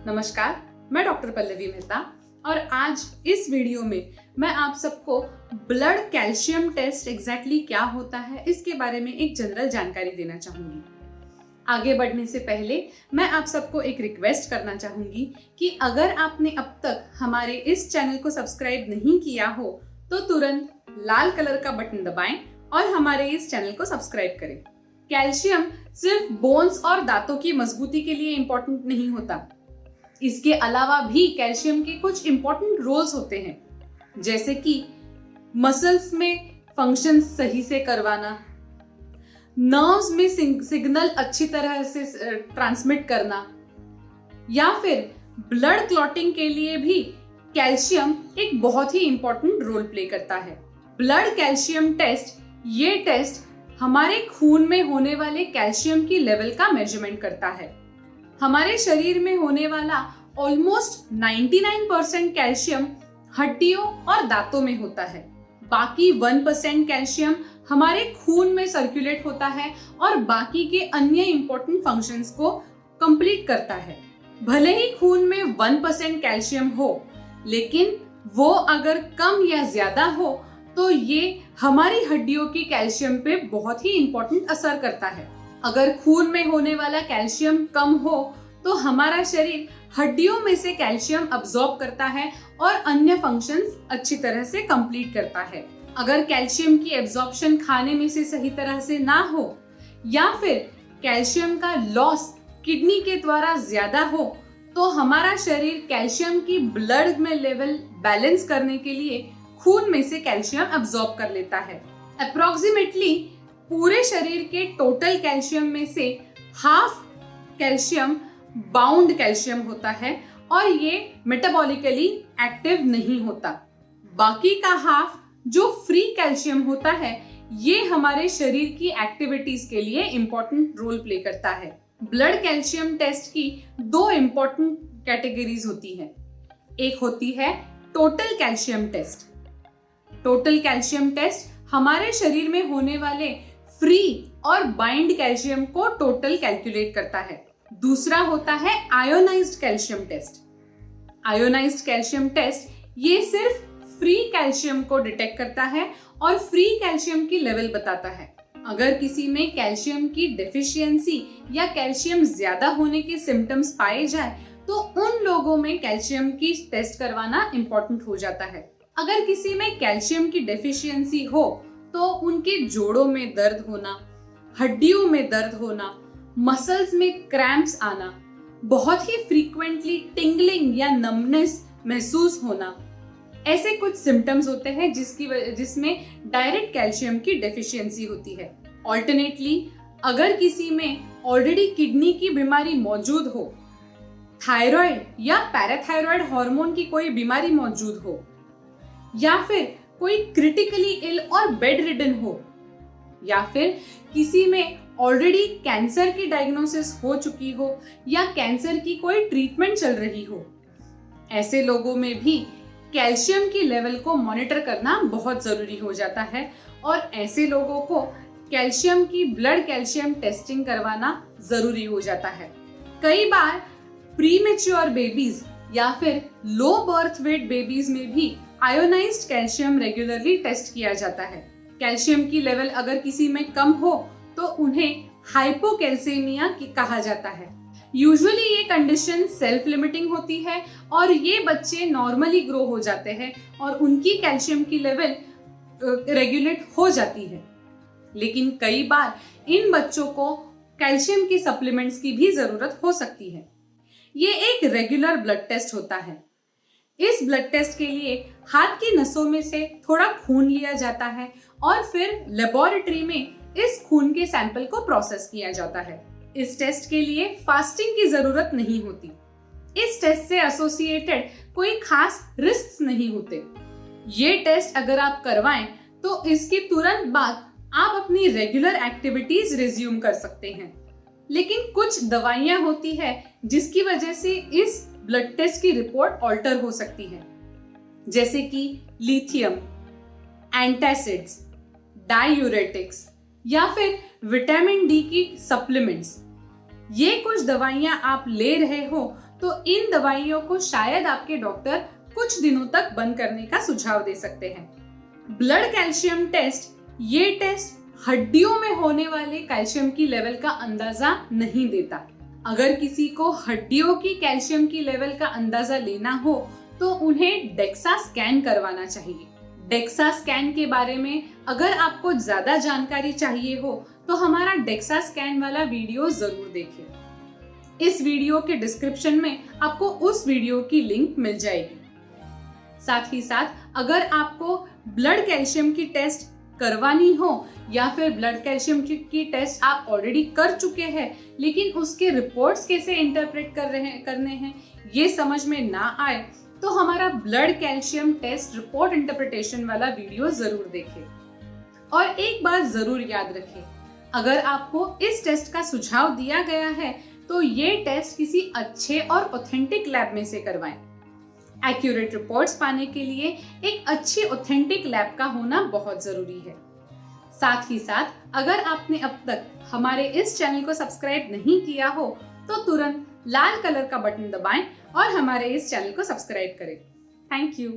नमस्कार, मैं डॉक्टर पल्लवी मेहता और आज इस वीडियो में मैं आप सबको ब्लड कैल्शियम टेस्ट एग्जैक्टली क्या होता है इसके बारे में एक जनरल जानकारी देना चाहूंगी। आगे बढ़ने से पहले मैं आप सबको एक रिक्वेस्ट करना चाहूंगी कि अगर आपने अब तक हमारे इस चैनल को सब्सक्राइब नहीं किया हो तो तुरंत लाल कलर का बटन दबाएं और हमारे इस चैनल को सब्सक्राइब करें। कैल्शियम सिर्फ बोन्स और दांतों की मजबूती के लिए इंपॉर्टेंट नहीं होता, इसके अलावा भी कैल्शियम के कुछ इंपॉर्टेंट रोल्स होते हैं, जैसे कि मसल्स में फंक्शन सही से करवाना, नर्व्स में सिग्नल अच्छी तरह से ट्रांसमिट करना, या फिर ब्लड क्लॉटिंग के लिए भी कैल्शियम एक बहुत ही इंपॉर्टेंट रोल प्ले करता है। ब्लड कैल्शियम टेस्ट, ये टेस्ट हमारे खून में होने वाले कैल्शियम की लेवल का मेजरमेंट करता है। हमारे शरीर में होने वाला ऑलमोस्ट 99% कैल्शियम हड्डियों और दांतों में होता है। बाकी 1% कैल्शियम हमारे खून में सर्कुलेट होता है और बाकी के अन्य इंपॉर्टेंट फंक्शंस को कंप्लीट करता है। भले ही खून में 1% कैल्शियम हो, लेकिन वो अगर कम या ज्यादा हो तो ये हमारी हड्डियों की कैल्शियम पे बहुत ही इंपॉर्टेंट असर करता है। अगर खून में होने वाला कैल्शियम कम हो तो हमारा शरीर हड्डियों में से कैल्शियम अब्सॉर्ब करता है और अन्य फंक्शंस अच्छी तरह से कंप्लीट करता है। अगर कैल्शियम की एब्जॉर्प्शन खाने में से सही तरह से ना हो या फिर कैल्शियम का लॉस किडनी के द्वारा ज्यादा हो तो हमारा शरीर कैल्शियम की ब्लड में लेवल बैलेंस करने के लिए खून में से कैल्शियम अब्सॉर्ब कर लेता है। अप्रोक्सीमेटली पूरे शरीर के टोटल कैल्शियम में से हाफ कैल्शियम बाउंड कैल्शियम होता है और ये मेटाबॉलिकली एक्टिव नहीं होता। बाकी का हाफ जो फ्री कैल्शियम होता है ये हमारे शरीर की एक्टिविटीज के लिए इंपॉर्टेंट रोल प्ले करता है। ब्लड कैल्शियम टेस्ट की दो इंपॉर्टेंट कैटेगरीज होती हैं। एक होती है total calcium test. Total calcium test हमारे शरीर में होने वाले फ्री और बाइंड कैल्शियम को टोटल कैलकुलेट करता है। दूसरा होता है ionised calcium test. Ionised calcium test ये सिर्फ फ्री कैल्शियम को डिटेक्ट करता है और फ्री कैल्शियम की लेवल बताता है। अगर किसी में कैल्शियम की डेफिशिएंसी या कैल्शियम ज्यादा होने के सिम्टम्स पाए जाए तो उन लोगों में कैल्शियम की टेस्ट करवाना इंपॉर्टेंट हो जाता है। अगर किसी में कैल्शियम की डेफिशिएंसी हो तो उनके जोड़ों में दर्द होना, हड्डियों में दर्द होना, मसल्स में क्रैम्प्स आना, बहुत ही फ्रीक्वेंटली टिंगलिंग या नमनेस महसूस होना, ऐसे कुछ सिम्टम्स होते हैं जिसमें डायरेक्ट कैल्शियम की डेफिशिएंसी होती है। ऑल्टरनेटली अगर किसी में ऑलरेडी किडनी की बीमारी मौजूद हो, थायराइड या पैराथायराइड हार्मोन की कोई बीमारी मौजूद हो, या फिर कोई क्रिटिकली इल और बेड रिडन हो, या फिर किसी में ऑलरेडी कैंसर की डायग्नोसिस हो चुकी हो या कैंसर की कोई ट्रीटमेंट चल रही हो, ऐसे लोगों में भी कैल्शियम की लेवल को मॉनिटर करना बहुत जरूरी हो जाता है और ऐसे लोगों को कैल्शियम की ब्लड कैल्शियम टेस्टिंग करवाना जरूरी हो जाता है। कई बार प्रीमेच्योर बेबीज या फिर लो बर्थ वेट बेबीज में भी आयोनाइज्ड कैल्शियम रेगुलरली टेस्ट किया जाता है। कैल्शियम की लेवल अगर किसी में कम हो तो उन्हें हाइपोकैल्सेमिया कहा जाता है। यूजुअली ये कंडीशन सेल्फ लिमिटिंग होती है और ये बच्चे नॉर्मली ग्रो हो जाते हैं और उनकी कैल्शियम की लेवल रेगुलेट हो जाती है। लेकिन कई बार इन बच्चों को कैल्शियम की सप्लीमेंट्स की भी जरूरत हो सकती है। ये एक रेगुलर ब्लड टेस्ट होता है। इस ब्लड टेस्ट के लिए हाथ की नसों में से थोड़ा खून लिया जाता है और फिर लेबोरेटरी में इस खून के सैंपल को प्रोसेस किया जाता है। इस टेस्ट के लिए फास्टिंग की जरूरत नहीं होती। इस टेस्ट से एसोसिएटेड कोई खास रिस्क नहीं होते। ये टेस्ट अगर आप करवाएं तो इसके तुरंत बाद आप अपनी रेगुलर एक्टिविटीज रिज्यूम कर सकते हैं। लेकिन कुछ दवाइयां होती है जिसकी वजह से इस ब्लड टेस्ट की रिपोर्ट ऑल्टर हो सकती है, जैसे कि लिथियम, एंटासिड्स, डायूरेटिक्स या फिर विटामिन डी की सप्लीमेंट्स। ये कुछ दवाइयां आप ले रहे हो तो इन दवाइयों को शायद आपके डॉक्टर कुछ दिनों तक बंद करने का सुझाव दे सकते हैं। ब्लड कैल्शियम टेस्ट, ये टेस्ट हड्डियों में होने वाले कैल्शियम की लेवल का अंदाजा नहीं देता। अगर किसी को हड्डियों की कैल्शियम की लेवल का अंदाजा लेना हो तो उन्हें डेक्सा स्कैन करवाना चाहिए। डेक्सा स्कैन के बारे में अगर आपको ज्यादा जानकारी चाहिए हो तो हमारा डेक्सा स्कैन वाला वीडियो जरूर देखें। इस वीडियो के डिस्क्रिप्शन में आपको उस वीडियो की लिंक मिल जाएगी। साथ ही साथ अगर आपको ब्लड कैल्शियम की टेस्ट करवानी हो या फिर ब्लड कैल्शियम की टेस्ट आप ऑलरेडी कर चुके हैं लेकिन उसके रिपोर्ट्स कैसे इंटरप्रेट करने हैं ये समझ में ना आए तो हमारा blood calcium test report interpretation वाला वीडियो जरूर देखें। और एक बात जरूर याद रखें, अगर आपको इस टेस्ट का सुझाव दिया गया है तो ये टेस्ट किसी अच्छे और ऑथेंटिक लैब में से करवाएं। एक्यूरेट रिपोर्ट्स पाने के लिए एक अच्छी ऑथेंटिक लैब का होना बहुत जरूरी है। साथ ही साथ अगर आपने अब तक हमारे इस चैनल को सब्सक्राइब नहीं किया हो तो तुरंत लाल कलर का बटन दबाएं और हमारे इस चैनल को सब्सक्राइब करें। Thank you.